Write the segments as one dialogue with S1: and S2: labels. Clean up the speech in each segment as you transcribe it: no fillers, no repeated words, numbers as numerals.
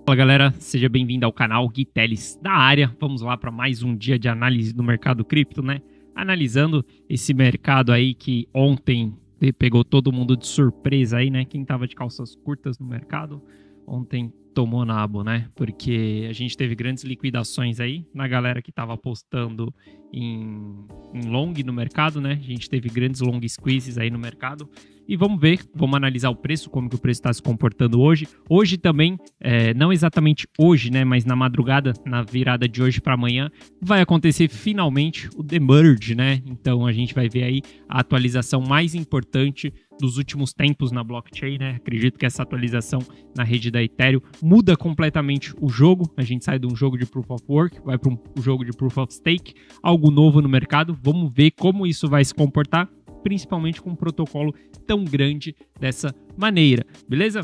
S1: Fala galera, seja bem-vindo ao canal Gui Teles da área. Vamos lá para mais um dia de análise do mercado cripto, né? Analisando esse mercado aí que ontem pegou todo mundo de surpresa aí, né? Quem tava de calças curtas no mercado ontem tomou nabo, né? Porque a gente teve grandes liquidações aí na galera que tava apostando em long no mercado, né? A gente teve grandes long squeezes aí no mercado. E vamos ver, vamos analisar o preço, como que o preço está se comportando hoje. Hoje também, não exatamente hoje, né, mas na madrugada, na virada de hoje para amanhã, vai acontecer finalmente o Demerge, né? Então a gente vai ver aí a atualização mais importante dos últimos tempos na blockchain, né? Acredito que essa atualização na rede da Ethereum muda completamente o jogo. A gente sai de um jogo de Proof of Work, vai para um jogo de Proof of Stake, algo novo no mercado. Vamos ver como isso vai se comportar, principalmente com um protocolo tão grande dessa maneira, beleza?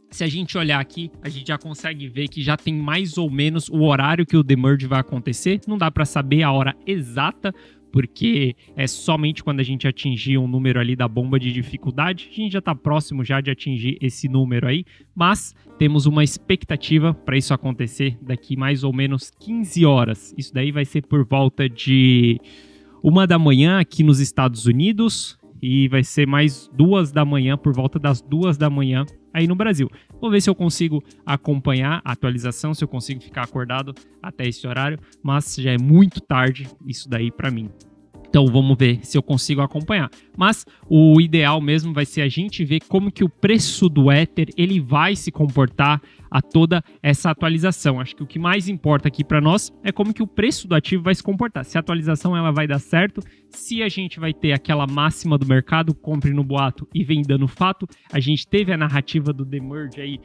S1: Se a gente olhar aqui, a gente já consegue ver que já tem mais ou menos o horário que o Demerge vai acontecer. Não dá para saber a hora exata, porque é somente quando a gente atingir um número ali da bomba de dificuldade. A gente já está próximo já de atingir esse número aí, mas temos uma expectativa para isso acontecer daqui mais ou menos 15 horas. Isso daí vai ser por volta de 1 da manhã aqui nos Estados Unidos e vai ser mais 2 da manhã, por volta das 2 da manhã aí no Brasil. Vou ver se eu consigo acompanhar a atualização, se eu consigo ficar acordado até esse horário, mas já é muito tarde isso daí para mim. Então vamos ver se eu consigo acompanhar. Mas o ideal mesmo vai ser a gente ver como que o preço do Ether ele vai se comportar a toda essa atualização. Acho que o que mais importa aqui para nós é como que o preço do ativo vai se comportar. Se a atualização ela vai dar certo, se a gente vai ter aquela máxima do mercado, compre no boato e venda no fato. A gente teve a narrativa do Demerge aí,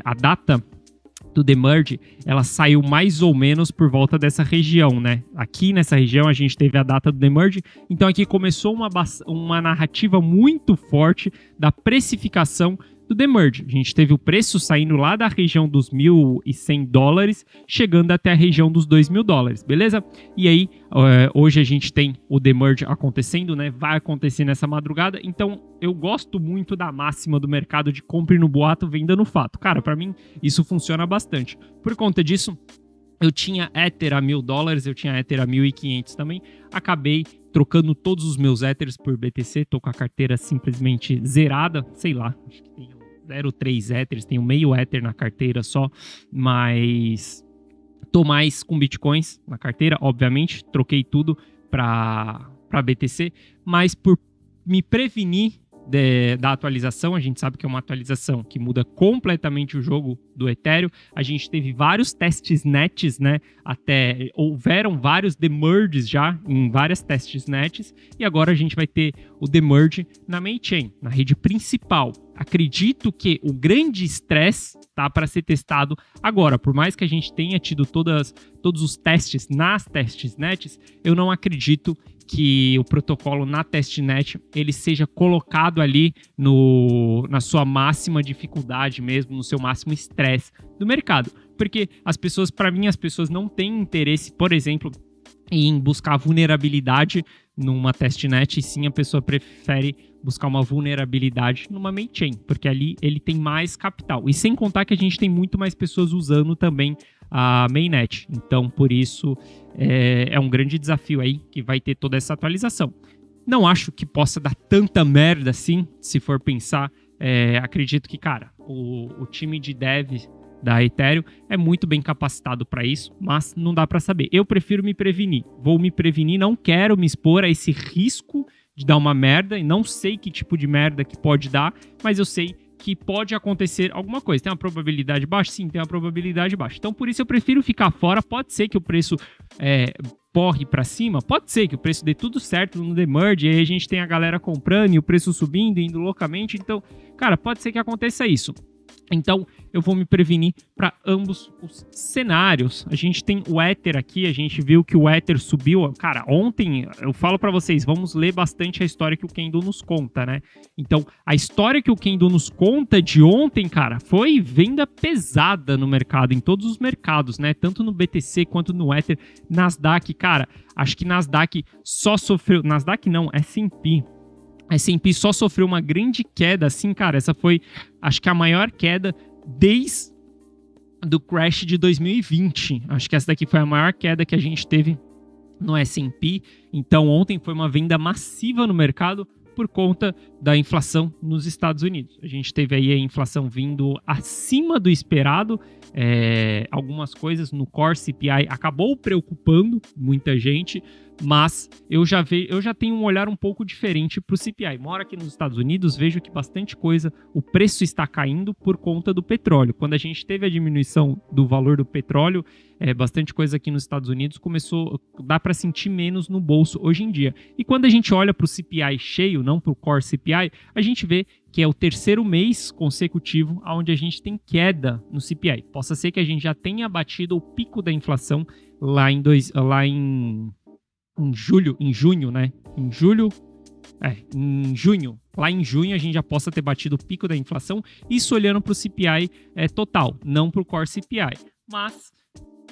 S1: a data do Demerge, ela saiu mais ou menos por volta dessa região, né? Aqui nessa região a gente teve a data do Demerge, então aqui começou uma narrativa muito forte da precificação do Demerge. A gente teve o preço saindo lá da região dos $1.100, chegando até a região dos $2.000, beleza? E aí, hoje a gente tem o Demerge acontecendo, né? Vai acontecer nessa madrugada, então eu gosto muito da máxima do mercado de compre no boato, venda no fato. Cara, para mim isso funciona bastante. Por conta disso, eu tinha Ether a $1.000, eu tinha Ether a 1.500 também, acabei trocando todos os meus Ethers por BTC, tô com a carteira simplesmente zerada, sei lá, acho que tenho 0,3 Ethers, tenho meio Ether na carteira só, mas tô mais com Bitcoins na carteira, obviamente, troquei tudo para BTC, mas por me prevenir da atualização, a gente sabe que é uma atualização que muda completamente o jogo do Ethereum. A gente teve vários testes nets, né? Até houveram vários demerges já em várias testes nets e agora a gente vai ter o demerge na main chain, na rede principal. Acredito que o grande estresse tá para ser testado agora. Por mais que a gente tenha tido todos os testes nas testnets, eu não acredito que o protocolo na testnet ele seja colocado ali na sua máxima dificuldade mesmo, no seu máximo estresse do mercado. Porque para mim, as pessoas não têm interesse, por exemplo, em buscar vulnerabilidade numa testnet, e sim a pessoa prefere buscar uma vulnerabilidade numa main chain, porque ali ele tem mais capital. E sem contar que a gente tem muito mais pessoas usando também a mainnet. Então, por isso, é um grande desafio aí que vai ter toda essa atualização. Não acho que possa dar tanta merda assim, se for pensar. Acredito que, cara, o time de dev da Ethereum é muito bem capacitado para isso, mas não dá para saber. Eu prefiro me prevenir. Vou me prevenir, não quero me expor a esse risco de dar uma merda, e não sei que tipo de merda que pode dar, mas eu sei que pode acontecer alguma coisa. Tem uma probabilidade baixa? Sim, tem uma probabilidade baixa. Então, por isso eu prefiro ficar fora. Pode ser que o preço porre para cima, pode ser que o preço dê tudo certo no Demerge, e aí a gente tem a galera comprando e o preço subindo, indo loucamente. Então, cara, pode ser que aconteça isso. Então, eu vou me prevenir para ambos os cenários. A gente tem o Ether aqui, a gente viu que o Ether subiu. Cara, ontem, eu falo para vocês, vamos ler bastante a história que o Kendo nos conta, né? Então, a história que o Kendo nos conta de ontem, cara, foi venda pesada no mercado, em todos os mercados, né? Tanto no BTC quanto no Ether. Nasdaq, cara, acho que Nasdaq só sofreu... Nasdaq não, S&P. A S&P só sofreu uma grande queda, assim, cara, essa foi, acho que a maior queda desde do crash de 2020. Acho que essa daqui foi a maior queda que a gente teve no S&P. Então ontem foi uma venda massiva no mercado por conta da inflação nos Estados Unidos. A gente teve aí a inflação vindo acima do esperado. Algumas coisas no Core CPI acabou preocupando muita gente, mas eu já tenho um olhar um pouco diferente para o CPI. Moro aqui nos Estados Unidos, vejo que bastante coisa, o preço está caindo por conta do petróleo. Quando a gente teve a diminuição do valor do petróleo, bastante coisa aqui nos Estados Unidos dá para sentir menos no bolso hoje em dia. E quando a gente olha para o CPI cheio, não para o Core CPI, a gente vê que é o terceiro mês consecutivo onde a gente tem queda no CPI. Possa ser que a gente já tenha batido o pico da inflação lá em junho, né? Em junho. Lá em junho a gente já possa ter batido o pico da inflação, isso olhando para o CPI total, não para o Core CPI. Mas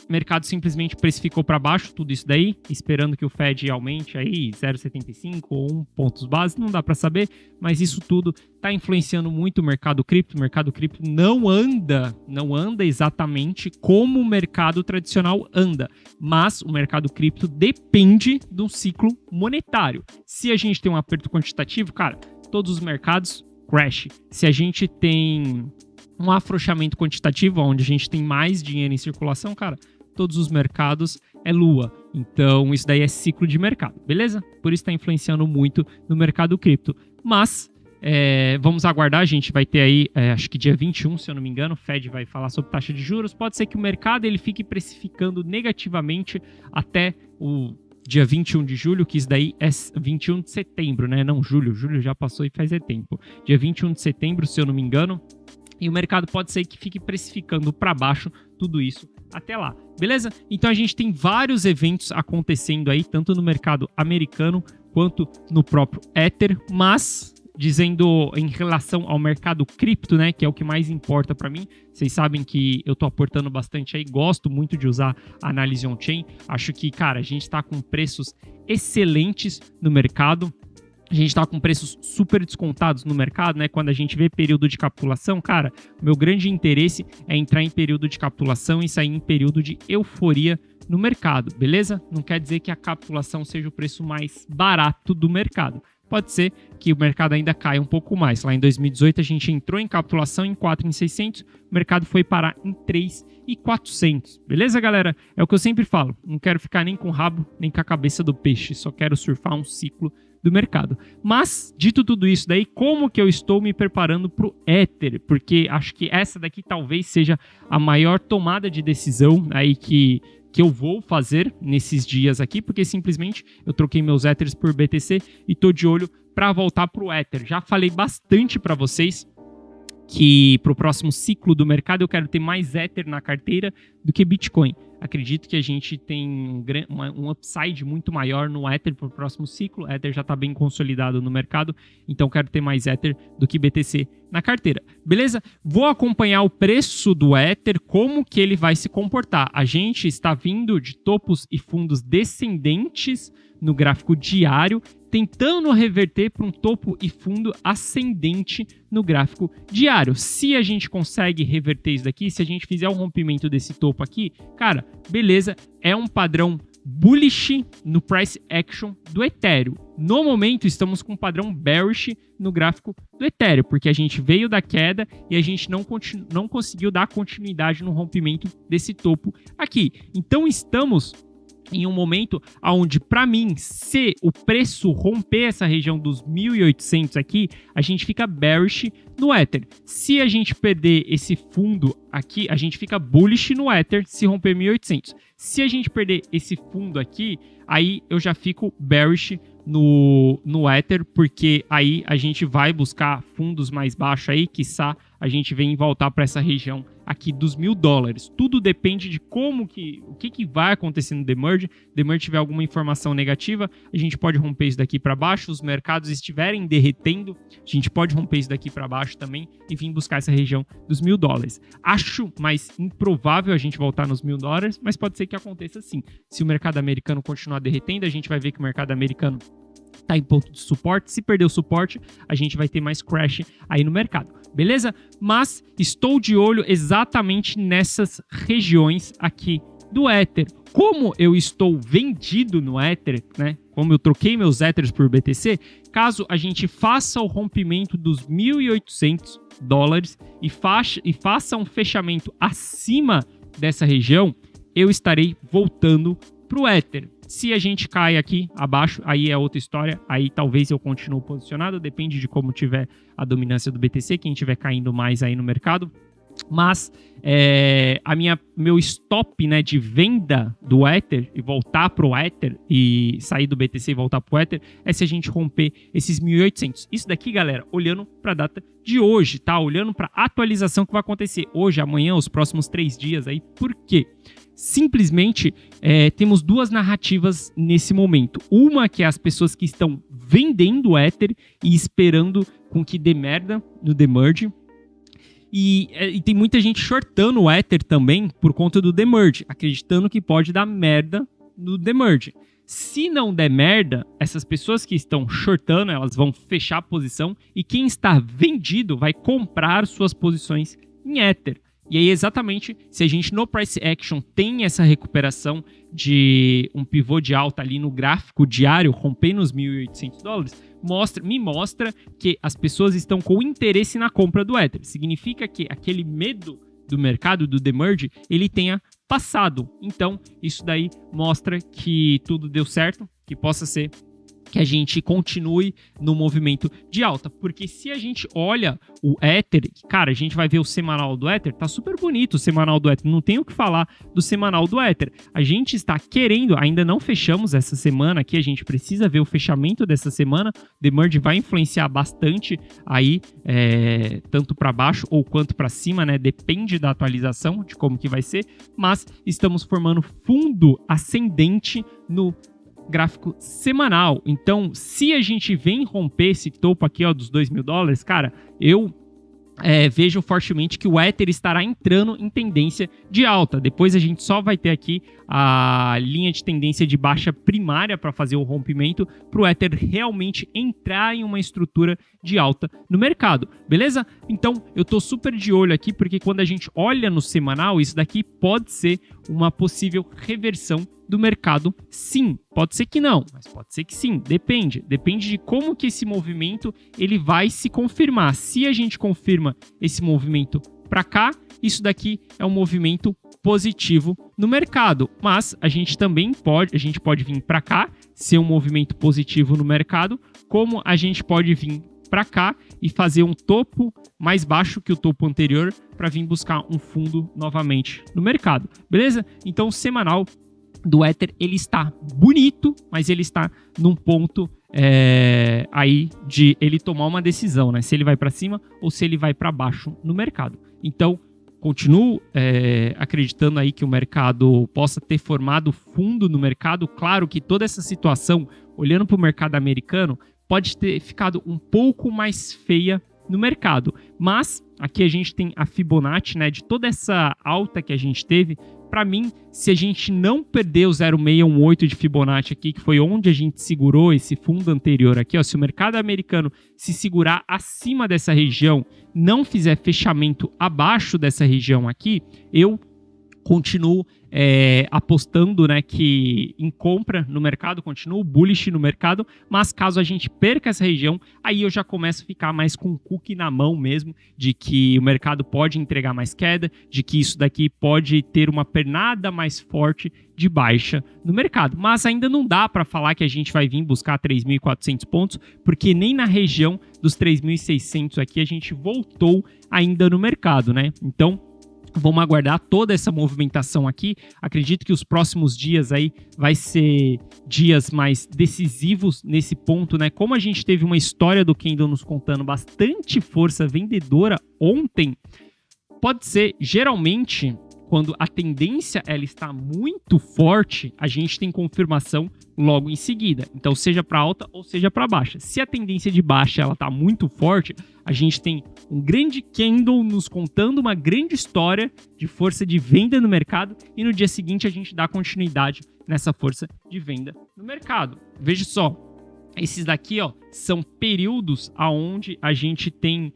S1: o mercado simplesmente precificou para baixo tudo isso daí, esperando que o Fed aumente aí 0,75 ou 1 pontos base, não dá para saber, mas isso tudo está influenciando muito o mercado cripto. O mercado cripto não anda exatamente como o mercado tradicional anda, mas o mercado cripto depende do ciclo monetário. Se a gente tem um aperto quantitativo, cara, todos os mercados crash. Se a gente tem um afrouxamento quantitativo, onde a gente tem mais dinheiro em circulação, cara, todos os mercados é lua. Então, isso daí é ciclo de mercado, beleza? Por isso está influenciando muito no mercado cripto. Mas, vamos aguardar, a gente vai ter aí, acho que dia 21, se eu não me engano, o Fed vai falar sobre taxa de juros. Pode ser que o mercado ele fique precificando negativamente até o dia 21 de julho, que isso daí é 21 de setembro, né? Não, julho já passou e faz tempo. Dia 21 de setembro, se eu não me engano. E o mercado pode ser que fique precificando para baixo tudo isso até lá, beleza? Então a gente tem vários eventos acontecendo aí, tanto no mercado americano quanto no próprio Ether, mas dizendo em relação ao mercado cripto, né, que é o que mais importa para mim. Vocês sabem que eu tô aportando bastante aí, gosto muito de usar a análise on-chain. Acho que, cara, a gente está com preços excelentes no mercado. A gente está com preços super descontados no mercado, né? Quando a gente vê período de capitulação, cara, meu grande interesse é entrar em período de capitulação e sair em período de euforia no mercado, beleza? Não quer dizer que a capitulação seja o preço mais barato do mercado. Pode ser que o mercado ainda caia um pouco mais. Lá em 2018 a gente entrou em capitulação em 4.600, o mercado foi parar em 3.400. Beleza, galera? É o que eu sempre falo, não quero ficar nem com o rabo, nem com a cabeça do peixe, só quero surfar um ciclo do mercado. Mas, dito tudo isso daí, como que eu estou me preparando para o Ether? Porque acho que essa daqui talvez seja a maior tomada de decisão aí que eu vou fazer nesses dias aqui, porque simplesmente eu troquei meus Ethers por BTC e tô de olho para voltar para o Ether. Já falei bastante para vocês que para o próximo ciclo do mercado eu quero ter mais Ether na carteira do que Bitcoin. Acredito que a gente tem um upside muito maior no Ether para o próximo ciclo. O Ether já está bem consolidado no mercado, então quero ter mais Ether do que BTC na carteira. Beleza? Vou acompanhar o preço do Ether, como que ele vai se comportar. A gente está vindo de topos e fundos descendentes no gráfico diário, tentando reverter para um topo e fundo ascendente no gráfico diário. Se a gente consegue reverter isso daqui, se a gente fizer o rompimento desse topo aqui, cara, beleza, é um padrão bullish no price action do Ethereum. No momento, estamos com um padrão bearish no gráfico do Ethereum, porque a gente veio da queda e a gente não conseguiu dar continuidade no rompimento desse topo aqui. Então, estamos em um momento onde, para mim, se o preço romper essa região dos 1.800 aqui, a gente fica bearish no Ether. Se a gente perder esse fundo aqui, a gente fica bullish no Ether se romper 1.800. Se a gente perder esse fundo aqui, aí eu já fico bearish no Ether, porque aí a gente vai buscar fundos mais baixos aí, quiçá a gente vem voltar para essa região aqui dos $1.000. Tudo depende de o que vai acontecer no The Merge. The Merge tiver alguma informação negativa, a gente pode romper isso daqui para baixo. Os mercados estiverem derretendo, a gente pode romper isso daqui para baixo também e vir buscar essa região dos $1.000. Acho mais improvável a gente voltar nos $1.000, mas pode ser que aconteça sim. Se o mercado americano continuar derretendo, a gente vai ver que o mercado americano tá em ponto de suporte. Se perder o suporte, a gente vai ter mais crash aí no mercado, beleza? Mas estou de olho exatamente nessas regiões aqui do Ether. Como eu estou vendido no Ether, né? Como eu troquei meus Ethers por BTC, caso a gente faça o rompimento dos $1.800 e faça um fechamento acima dessa região, eu estarei voltando para o Ether. Se a gente cai aqui abaixo, aí é outra história, aí talvez eu continue posicionado, depende de como tiver a dominância do BTC, quem estiver caindo mais aí no mercado. Mas meu stop, né, de venda do Ether e voltar para o Ether e sair do BTC e voltar para o Ether é se a gente romper esses 1.800. Isso daqui, galera, olhando para a data de hoje, tá? Olhando para a atualização que vai acontecer hoje, amanhã, os próximos 3 dias aí. Por quê? Simplesmente temos duas narrativas nesse momento. Uma que é as pessoas que estão vendendo o Ether e esperando com que dê merda no Demerge. E tem muita gente shortando o Ether também por conta do Demerge, acreditando que pode dar merda no Demerge. Se não der merda, essas pessoas que estão shortando, elas vão fechar a posição e quem está vendido vai comprar suas posições em Ether. E aí, exatamente, se a gente no Price Action tem essa recuperação de um pivô de alta ali no gráfico diário, rompendo os $1.800, me mostra que as pessoas estão com interesse na compra do Ether. Significa que aquele medo do mercado, do Demerge, ele tenha passado. Então, isso daí mostra que tudo deu certo, que possa ser que a gente continue no movimento de alta, porque se a gente olha o Ether, cara, a gente vai ver o semanal do Ether, tá super bonito o semanal do Ether, não tem o que falar do semanal do Ether, a gente está querendo, ainda não fechamos essa semana aqui, a gente precisa ver o fechamento dessa semana, The Merge vai influenciar bastante aí, tanto para baixo ou quanto para cima, né, depende da atualização, de como que vai ser, mas estamos formando fundo ascendente no gráfico semanal. Então, se a gente vem romper esse topo aqui, ó, dos $2.000, cara, eu vejo fortemente que o Ether estará entrando em tendência de alta. Depois a gente só vai ter aqui a linha de tendência de baixa primária para fazer o rompimento para o Ether realmente entrar em uma estrutura de alta no mercado, beleza? Então eu tô super de olho aqui porque quando a gente olha no semanal, isso daqui pode ser uma possível reversão do mercado, sim. Pode ser que não, mas pode ser que sim. Depende de como que esse movimento ele vai se confirmar. Se a gente confirma esse movimento para cá, isso daqui é um movimento positivo no mercado. Mas a gente também pode vir para cá, ser um movimento positivo no mercado, como a gente pode vir para cá e fazer um topo mais baixo que o topo anterior para vir buscar um fundo novamente no mercado, beleza? Então, o semanal do Ether, ele está bonito, mas ele está num ponto aí de ele tomar uma decisão, né? Se ele vai para cima ou se ele vai para baixo no mercado. Então, continuo acreditando aí que o mercado possa ter formado fundo no mercado. Claro que toda essa situação, olhando para o mercado americano, pode ter ficado um pouco mais feia no mercado. Mas aqui a gente tem a Fibonacci, né, de toda essa alta que a gente teve. Para mim, se a gente não perder o 0,618 de Fibonacci aqui, que foi onde a gente segurou esse fundo anterior aqui, ó, se o mercado americano se segurar acima dessa região, não fizer fechamento abaixo dessa região aqui, eu continuo apostando, né, que em compra no mercado, continuo bullish no mercado, mas caso a gente perca essa região, aí eu já começo a ficar mais com o cookie na mão mesmo, de que o mercado pode entregar mais queda, de que isso daqui pode ter uma pernada mais forte de baixa no mercado. Mas ainda não dá para falar que a gente vai vir buscar 3.400 pontos, porque nem na região dos 3.600 aqui a gente voltou ainda no mercado, né? Então, vamos aguardar toda essa movimentação aqui. Acredito que os próximos dias aí vai ser dias mais decisivos nesse ponto, né? Como a gente teve uma história do Kendall nos contando bastante força vendedora ontem, pode ser, geralmente, quando a tendência ela está muito forte, a gente tem confirmação logo em seguida. Então, seja para alta ou seja para baixa. Se a tendência de baixa ela está muito forte, a gente tem um grande candle nos contando uma grande história de força de venda no mercado e no dia seguinte a gente dá continuidade nessa força de venda no mercado. Veja só, Esses daqui, ó, são períodos aonde a gente tem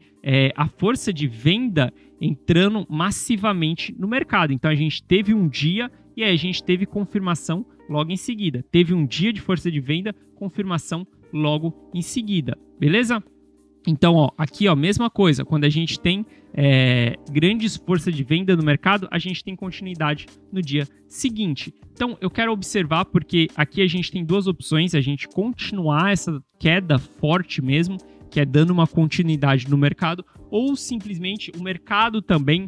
S1: a força de venda entrando massivamente no mercado. Então a gente teve um dia e aí a gente teve confirmação logo em seguida. Teve um dia de força de venda, confirmação logo em seguida. Beleza? Então, ó, aqui, ó, mesma coisa. Quando a gente tem grandes forças de venda no mercado, a gente tem continuidade no dia seguinte. Então, eu quero observar porque aqui a gente tem duas opções. A gente continuar essa queda forte mesmo, que é dando uma continuidade no mercado, ou simplesmente o mercado também,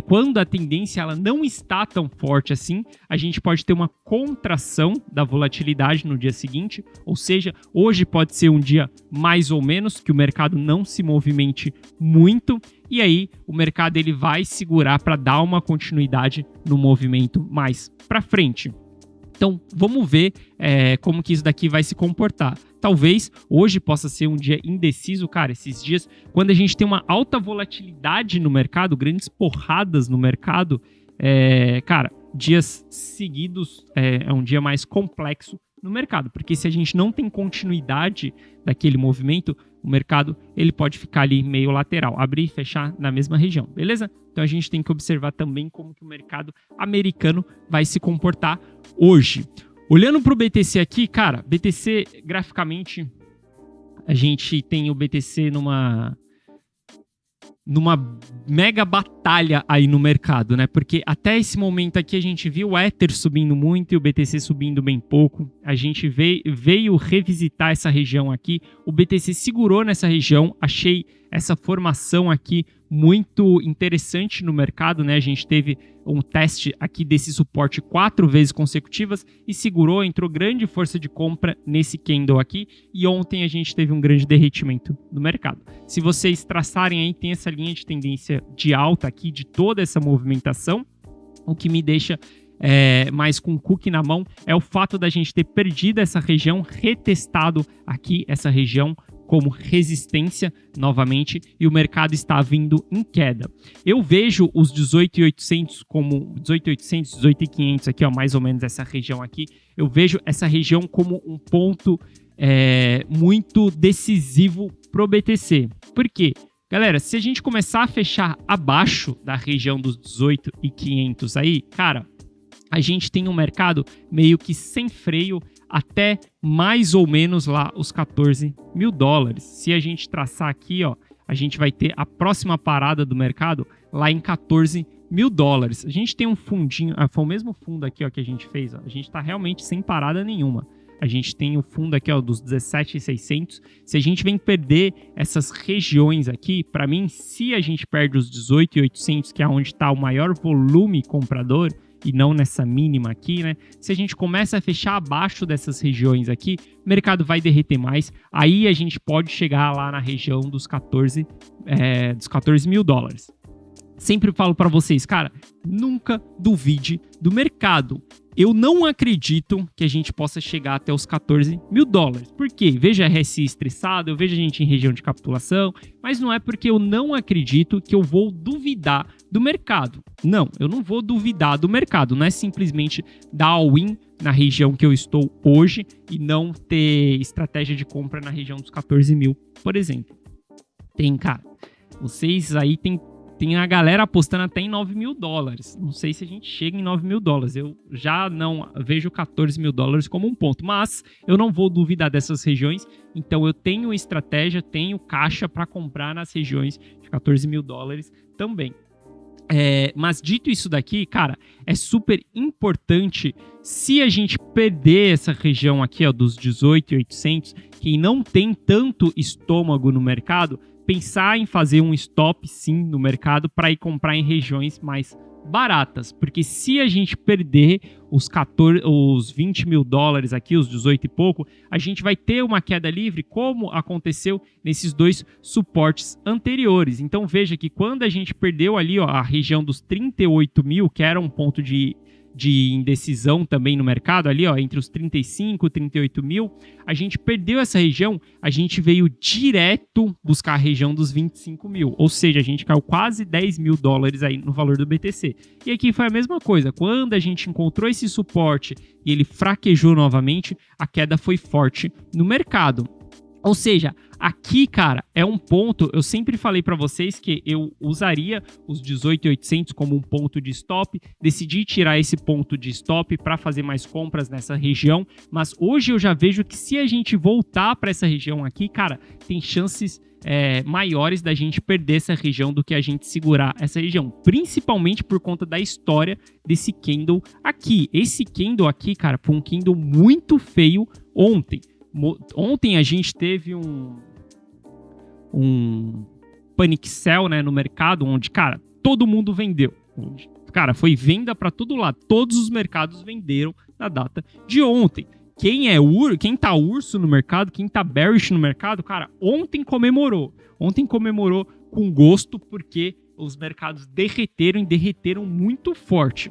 S1: quando a tendência ela não está tão forte assim, a gente pode ter uma contração da volatilidade no dia seguinte, ou seja, hoje pode ser um dia mais ou menos, que o mercado não se movimente muito, e aí o mercado ele vai segurar para dar uma continuidade no movimento mais para frente. Então, vamos ver como que isso daqui vai se comportar. Talvez hoje possa ser um dia indeciso, cara. Esses dias, quando a gente tem uma alta volatilidade no mercado, grandes porradas no mercado, cara, dias seguidos é um dia mais complexo no mercado. Porque se a gente não tem continuidade daquele movimento, o mercado ele pode ficar ali meio lateral, abrir e fechar na mesma região, beleza? Então a gente tem que observar também como que o mercado americano vai se comportar hoje. Olhando para o BTC aqui, cara, BTC graficamente, a gente tem o BTC numa mega batalha aí no mercado, né? Porque até esse momento aqui a gente viu o Ether subindo muito e o BTC subindo bem pouco. A gente veio revisitar essa região aqui. O BTC segurou nessa região. Achei essa formação aqui muito interessante no mercado, né? A gente teve um teste aqui desse suporte 4 vezes consecutivas e segurou, entrou grande força de compra nesse candle aqui e ontem a gente teve um grande derretimento no mercado. Se vocês traçarem aí, tem essa linha de tendência de alta aqui de toda essa movimentação, o que me deixa mais com o cookie na mão é o fato da gente ter perdido essa região, retestado aqui essa região como resistência novamente e o mercado está vindo em queda. Eu vejo os 18.800 como 18.800, 18.500 aqui, ó, mais ou menos essa região aqui. Eu vejo essa região como um ponto muito decisivo pro BTC. Por quê? Galera, se a gente começar a fechar abaixo da região dos 18.500 aí, cara, a gente tem um mercado meio que sem freio até mais ou menos lá os 14 mil dólares. Se a gente traçar aqui, ó, a gente vai ter a próxima parada do mercado lá em 14 mil dólares. A gente tem um fundinho, foi o mesmo fundo aqui, ó, que a gente fez, ó. A gente está realmente sem parada nenhuma. A gente tem o fundo aqui, ó, dos 17.600. Se a gente vem perder essas regiões aqui, para mim, se a gente perde os 18.800, que é onde está o maior volume comprador, e não nessa mínima aqui, né? Se a gente começa a fechar abaixo dessas regiões aqui, o mercado vai derreter mais. Aí a gente pode chegar lá na região dos 14 mil dólares. Sempre falo para vocês, cara, nunca duvide do mercado. Eu não acredito que a gente possa chegar até os 14 mil dólares. Por quê? Vejo a RSI estressado, eu vejo a gente em região de capitulação, mas não é porque eu não acredito que eu vou duvidar do mercado. Não, eu não vou duvidar do mercado. Não é simplesmente dar all-in na região que eu estou hoje e não ter estratégia de compra na região dos 14 mil, por exemplo. Tem, cara, vocês aí tem a galera apostando até em 9 mil dólares. Não sei se a gente chega em 9 mil dólares. Eu já não vejo 14 mil dólares como um ponto. Mas eu não vou duvidar dessas regiões. Então eu tenho estratégia, tenho caixa para comprar nas regiões de 14 mil dólares também. Mas dito isso daqui, cara, é super importante se a gente perder essa região aqui, ó, dos 18.800, quem não tem tanto estômago no mercado, pensar em fazer um stop sim no mercado para ir comprar em regiões mais baratas, porque se a gente perder os 20 mil dólares aqui, os 18 e pouco, a gente vai ter uma queda livre, como aconteceu nesses dois suportes anteriores. Então veja que quando a gente perdeu ali, ó, a região dos 38 mil, que era um ponto de indecisão também no mercado, ali, ó, entre os 35 e 38 mil, a gente perdeu essa região, a gente veio direto buscar a região dos 25 mil, ou seja, a gente caiu quase 10 mil dólares aí no valor do BTC. E aqui foi a mesma coisa, quando a gente encontrou esse suporte e ele fraquejou novamente, a queda foi forte no mercado. Ou seja, aqui, cara, é um ponto, eu sempre falei para vocês que eu usaria os 18.800 como um ponto de stop, decidi tirar esse ponto de stop para fazer mais compras nessa região, mas hoje eu já vejo que se a gente voltar para essa região aqui, cara, tem chances maiores da gente perder essa região do que a gente segurar essa região, principalmente por conta da história desse candle aqui. Esse candle aqui, cara, foi um candle muito feio ontem. Ontem a gente teve um panic sell, né, no mercado, onde, cara, todo mundo vendeu. Cara, foi venda para todo lado. Todos os mercados venderam na data de ontem. Quem tá urso no mercado, quem tá bearish no mercado, cara, ontem comemorou. Ontem comemorou com gosto porque os mercados derreteram muito forte.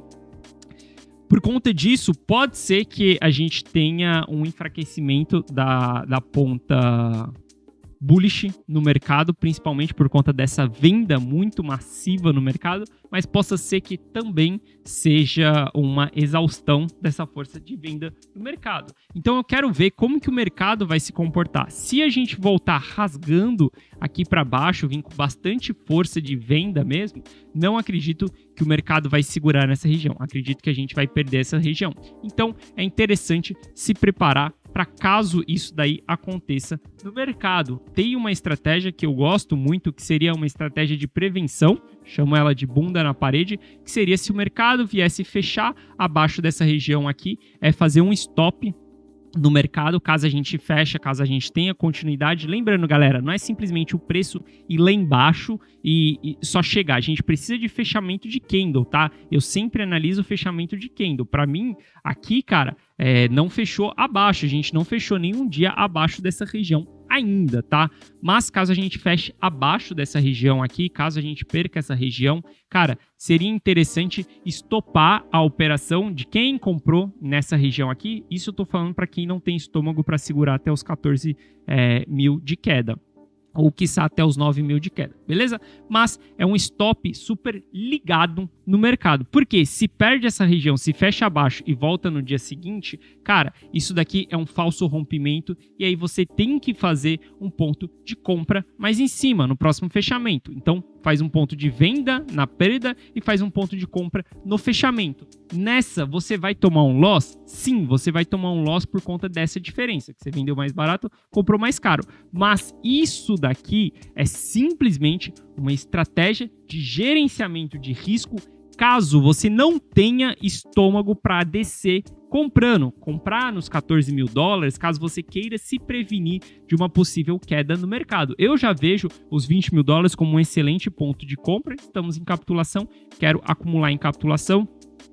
S1: Por conta disso, pode ser que a gente tenha um enfraquecimento da ponta bullish no mercado, principalmente por conta dessa venda muito massiva no mercado, mas possa ser que também seja uma exaustão dessa força de venda no mercado. Então eu quero ver como que o mercado vai se comportar. Se a gente voltar rasgando aqui para baixo, vir com bastante força de venda mesmo, não acredito que o mercado vai segurar nessa região. Acredito que a gente vai perder essa região. Então é interessante se preparar para caso isso daí aconteça no mercado. Tem uma estratégia que eu gosto muito, que seria uma estratégia de prevenção, chamo ela de bunda na parede, que seria se o mercado viesse fechar abaixo dessa região aqui, é fazer um stop no mercado, caso a gente feche, caso a gente tenha continuidade. Lembrando, galera, não é simplesmente o preço ir lá embaixo e só chegar. A gente precisa de fechamento de candle, tá? Eu sempre analiso o fechamento de candle. Para mim, aqui, cara, não fechou abaixo. A gente não fechou nenhum dia abaixo dessa região ainda, tá? Mas caso a gente feche abaixo dessa região aqui, caso a gente perca essa região, cara, seria interessante estopar a operação de quem comprou nessa região aqui. Isso eu tô falando para quem não tem estômago para segurar até os 14 mil de queda, ou quiçá até os 9 mil de queda, beleza? Mas é um stop super ligado no mercado, porque se perde essa região, se fecha abaixo e volta no dia seguinte, cara, isso daqui é um falso rompimento e aí você tem que fazer um ponto de compra mais em cima, no próximo fechamento. Então, faz um ponto de venda na perda e faz um ponto de compra no fechamento. Nessa, você vai tomar um loss? Sim, você vai tomar um loss por conta dessa diferença, que você vendeu mais barato, comprou mais caro. Mas isso daqui é simplesmente uma estratégia de gerenciamento de risco caso você não tenha estômago para descer comprar nos 14 mil dólares, caso você queira se prevenir de uma possível queda no mercado. Eu já vejo os 20 mil dólares como um excelente ponto de compra. Estamos em capitulação, quero acumular em capitulação.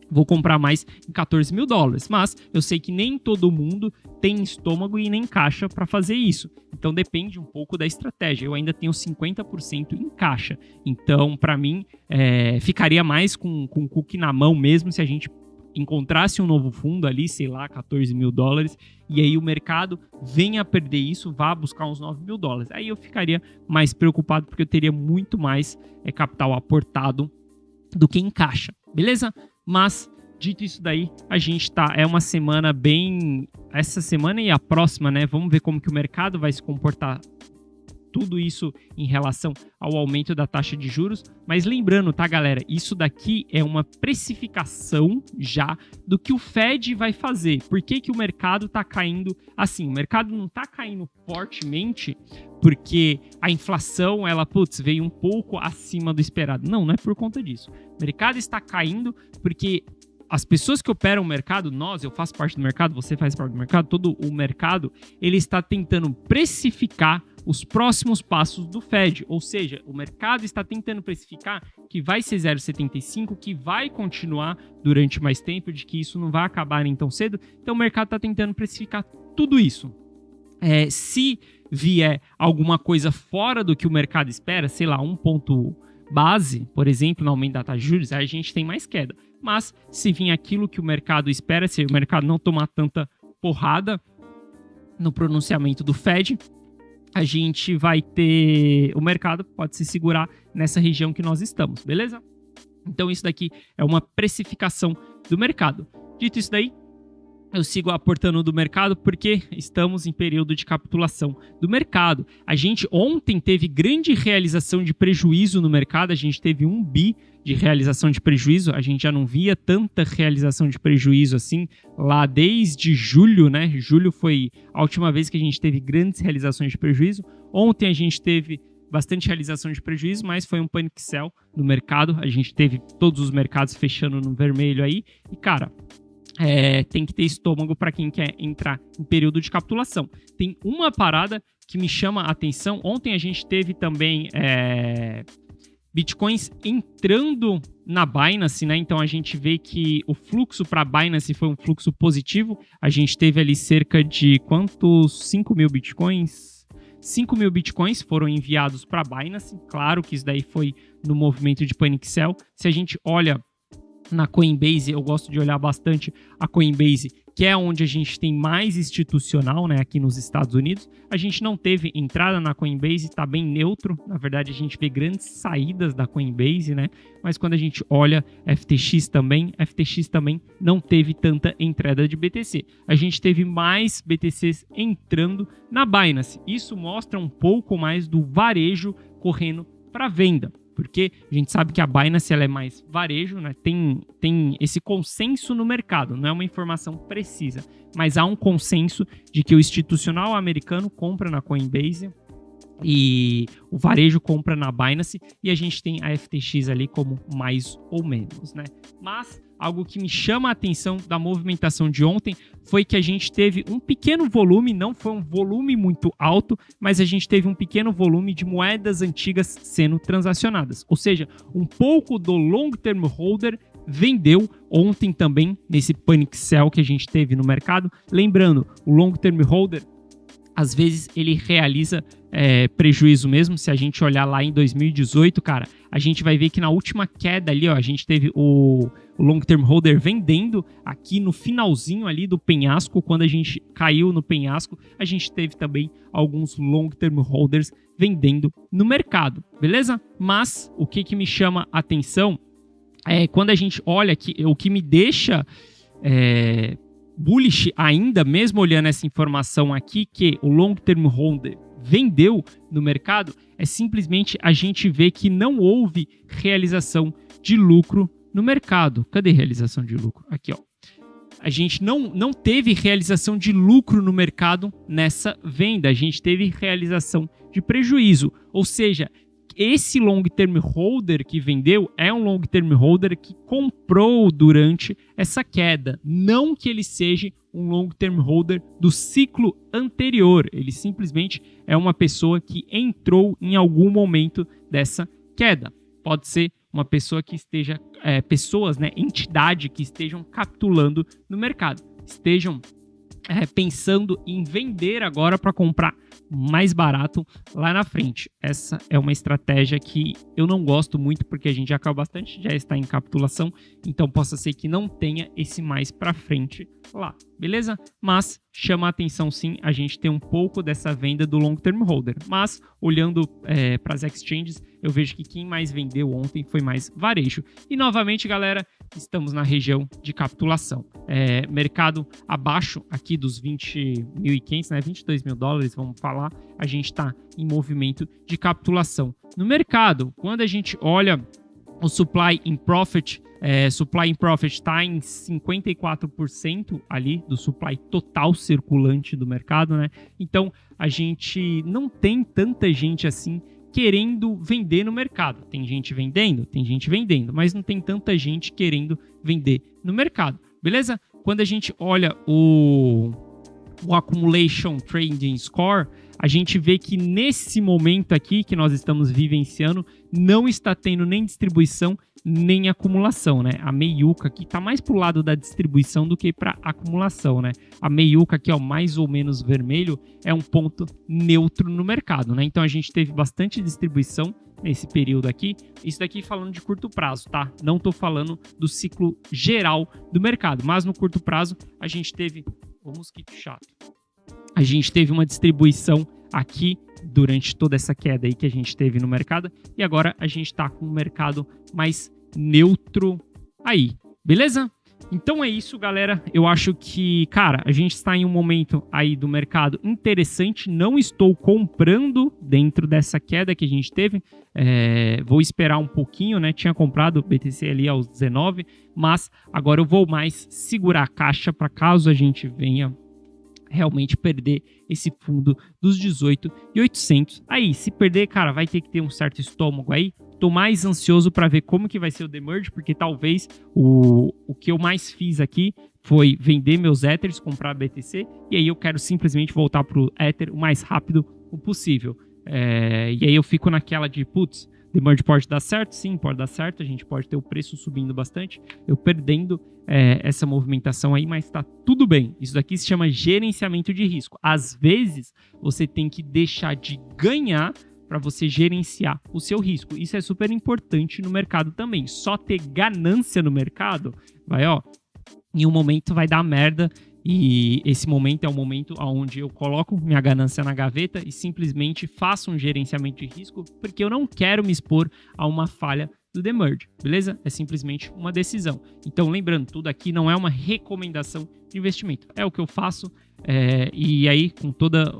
S1: Vou comprar mais em 14 mil dólares, mas eu sei que nem todo mundo tem estômago e nem caixa para fazer isso. Então depende um pouco da estratégia. Eu ainda tenho 50% em caixa. Então, para mim, ficaria mais com o cookie na mão mesmo se a gente encontrasse um novo fundo ali, sei lá, 14 mil dólares, e aí o mercado venha a perder isso, vá buscar uns 9 mil dólares. Aí eu ficaria mais preocupado porque eu teria muito mais capital aportado do que em caixa, beleza? Mas, dito isso daí, a gente é uma semana bem... Essa semana e a próxima, né? Vamos ver como que o mercado vai se comportar. Tudo isso em relação ao aumento da taxa de juros. Mas lembrando, tá, galera? Isso daqui é uma precificação já do que o Fed vai fazer. Por que que o mercado tá caindo assim? O mercado não tá caindo fortemente porque a inflação, veio um pouco acima do esperado. Não é por conta disso. O mercado está caindo porque as pessoas que operam o mercado, eu faço parte do mercado, você faz parte do mercado, todo o mercado, ele está tentando precificar os próximos passos do Fed, ou seja, o mercado está tentando precificar que vai ser 0,75, que vai continuar durante mais tempo, de que isso não vai acabar nem tão cedo. Então o mercado está tentando precificar tudo isso. Se vier alguma coisa fora do que o mercado espera, sei lá, um ponto base, por exemplo, no aumento da taxa de juros, aí a gente tem mais queda. Mas se vir aquilo que o mercado espera, se o mercado não tomar tanta porrada no pronunciamento do Fed, a gente vai ter... O mercado pode se segurar nessa região que nós estamos, beleza? Então isso daqui é uma precificação do mercado. Dito isso daí, eu sigo aportando do mercado porque estamos em período de capitulação do mercado. A gente ontem teve grande realização de prejuízo no mercado, a gente teve 1 bi de realização de prejuízo, a gente já não via tanta realização de prejuízo assim lá desde julho, né? Julho foi a última vez que a gente teve grandes realizações de prejuízo. Ontem a gente teve bastante realização de prejuízo, mas foi um panic sell no mercado, a gente teve todos os mercados fechando no vermelho aí, e cara... tem que ter estômago para quem quer entrar em período de capitulação. Tem uma parada que me chama a atenção. Ontem a gente teve também Bitcoins entrando na Binance, né? Então a gente vê que o fluxo para a Binance foi um fluxo positivo. A gente teve ali cerca de quantos? 5 mil Bitcoins? 5 mil Bitcoins foram enviados para a Binance. Claro que isso daí foi no movimento de panic sell. Se a gente olha na Coinbase, eu gosto de olhar bastante a Coinbase, que é onde a gente tem mais institucional, né, aqui nos Estados Unidos. A gente não teve entrada na Coinbase, está bem neutro. Na verdade, a gente vê grandes saídas da Coinbase, né? Mas quando a gente olha FTX também não teve tanta entrada de BTC. A gente teve mais BTCs entrando na Binance. Isso mostra um pouco mais do varejo correndo para venda. Porque a gente sabe que a Binance ela é mais varejo, né? Tem esse consenso no mercado, não é uma informação precisa, mas há um consenso de que o institucional americano compra na Coinbase e o varejo compra na Binance, e a gente tem a FTX ali como mais ou menos, né? Mas algo que me chama a atenção da movimentação de ontem foi que a gente teve um pequeno volume, não foi um volume muito alto, mas a gente teve um pequeno volume de moedas antigas sendo transacionadas. Ou seja, um pouco do long term holder vendeu ontem também nesse panic sell que a gente teve no mercado. Lembrando, o long term holder às vezes ele realiza prejuízo mesmo. Se a gente olhar lá em 2018, cara, a gente vai ver que na última queda ali, ó, a gente teve o long term holder vendendo aqui no finalzinho ali do penhasco. Quando a gente caiu no penhasco, a gente teve também alguns long term holders vendendo no mercado, beleza? Mas o que me chama a atenção é quando a gente olha aqui, o que me deixa bullish ainda, mesmo olhando essa informação aqui, que o long term holder vendeu no mercado, é simplesmente a gente ver que não houve realização de lucro no mercado. Cadê realização de lucro? Aqui, ó. A gente não teve realização de lucro no mercado nessa venda, a gente teve realização de prejuízo. Ou seja, esse long term holder que vendeu é um long term holder que comprou durante essa queda. Não que ele seja um long term holder do ciclo anterior. Ele simplesmente é uma pessoa que entrou em algum momento dessa queda. Pode ser uma pessoa que esteja... pessoas, né, entidade que estejam capitulando no mercado. Estejam pensando em vender agora para comprar mais barato lá na frente. Essa é uma estratégia que eu não gosto muito, porque a gente já caiu bastante, já está em capitulação, então possa ser que não tenha esse mais para frente lá, beleza? Mas chama a atenção sim a gente ter um pouco dessa venda do long term holder, mas olhando para as exchanges, eu vejo que quem mais vendeu ontem foi mais varejo. E novamente, galera, estamos na região de capitulação. Mercado abaixo aqui dos 20.500, né? 22 mil dólares, vamos falar, a gente está em movimento de capitulação. No mercado, quando a gente olha o Supply in Profit está em 54% ali do supply total circulante do mercado, né? Então, a gente não tem tanta gente assim querendo vender no mercado. Tem gente vendendo, mas não tem tanta gente querendo vender no mercado, beleza? Quando a gente olha o Accumulation Trading Score, a gente vê que nesse momento aqui que nós estamos vivenciando, não está tendo nem distribuição, nem acumulação, né? A meiuca aqui está mais para o lado da distribuição do que para acumulação, né? A meiuca aqui, ó, mais ou menos vermelho, é um ponto neutro no mercado, né? Então a gente teve bastante distribuição nesse período aqui. Isso daqui falando de curto prazo, tá? Não estou falando do ciclo geral do mercado, mas no curto prazo a gente teve... Ô, mosquito chato. A gente teve uma distribuição aqui durante toda essa queda aí que a gente teve no mercado, e agora a gente está com um mercado mais neutro aí, beleza? Então é isso, galera. Eu acho que, cara, a gente está em um momento aí do mercado interessante. Não estou comprando dentro dessa queda que a gente teve. Vou esperar um pouquinho, né? Tinha comprado o BTC ali aos 19, mas agora eu vou mais segurar a caixa para caso a gente venha realmente perder esse fundo dos 18.800. Aí, se perder, cara, vai ter que ter um certo estômago aí. Tô mais ansioso para ver como que vai ser o demerge, porque talvez o que eu mais fiz aqui foi vender meus Ethers, comprar BTC, e aí eu quero simplesmente voltar pro Ether o mais rápido possível. E aí eu fico naquela de, putz, demerge pode dar certo? Sim, pode dar certo. A gente pode ter o preço subindo bastante, eu perdendo essa movimentação aí, mas tá tudo bem. Isso daqui se chama gerenciamento de risco. Às vezes, você tem que deixar de ganhar para você gerenciar o seu risco. Isso é super importante no mercado também. Só ter ganância no mercado em um momento vai dar merda. E esse momento é um momento onde eu coloco minha ganância na gaveta e simplesmente faço um gerenciamento de risco, porque eu não quero me expor a uma falha do demerge, beleza? É simplesmente uma decisão. Então, lembrando, tudo aqui não é uma recomendação de investimento. É o que eu faço, e aí, com toda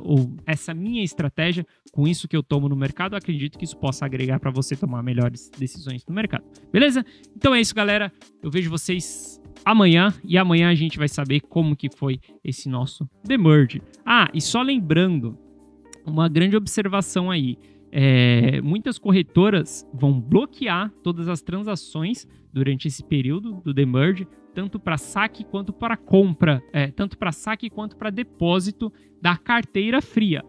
S1: essa minha estratégia, com isso que eu tomo no mercado, eu acredito que isso possa agregar para você tomar melhores decisões no mercado, beleza? Então é isso, galera. Eu vejo vocês amanhã, e amanhã a gente vai saber como que foi esse nosso demerge. E só lembrando, uma grande observação aí, muitas corretoras vão bloquear todas as transações durante esse período do demerge, tanto para saque quanto para compra, tanto para saque quanto para depósito da carteira fria.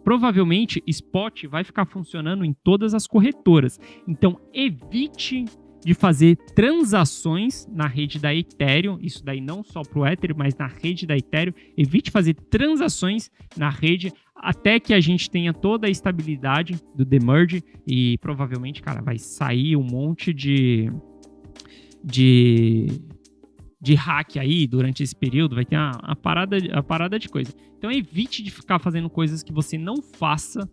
S1: Provavelmente, Spot vai ficar funcionando em todas as corretoras. Então, evite de fazer transações na rede da Ethereum, isso daí não só para o Ether, mas na rede da Ethereum. Evite fazer transações na rede até que a gente tenha toda a estabilidade do demerge e provavelmente, cara, vai sair um monte de hack aí durante esse período, vai ter a parada de coisa. Então evite de ficar fazendo coisas que você não faça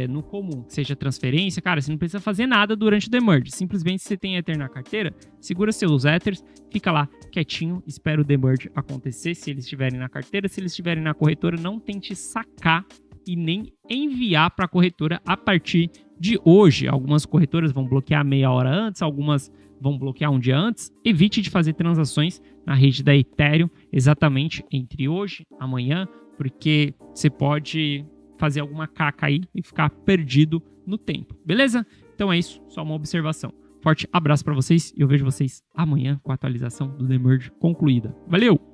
S1: no comum, seja transferência, cara, você não precisa fazer nada durante o demerge, simplesmente você tem Ether na carteira, segura seus Ethers, fica lá quietinho, espera o demerge acontecer, se eles estiverem na carteira, se eles estiverem na corretora, não tente sacar e nem enviar para a corretora a partir de hoje. Algumas corretoras vão bloquear meia hora antes, algumas vão bloquear um dia antes. Evite de fazer transações na rede da Ethereum exatamente entre hoje e amanhã, porque você pode fazer alguma caca aí e ficar perdido no tempo, beleza? Então é isso, só uma observação. Forte abraço para vocês e eu vejo vocês amanhã com a atualização do demerge concluída. Valeu!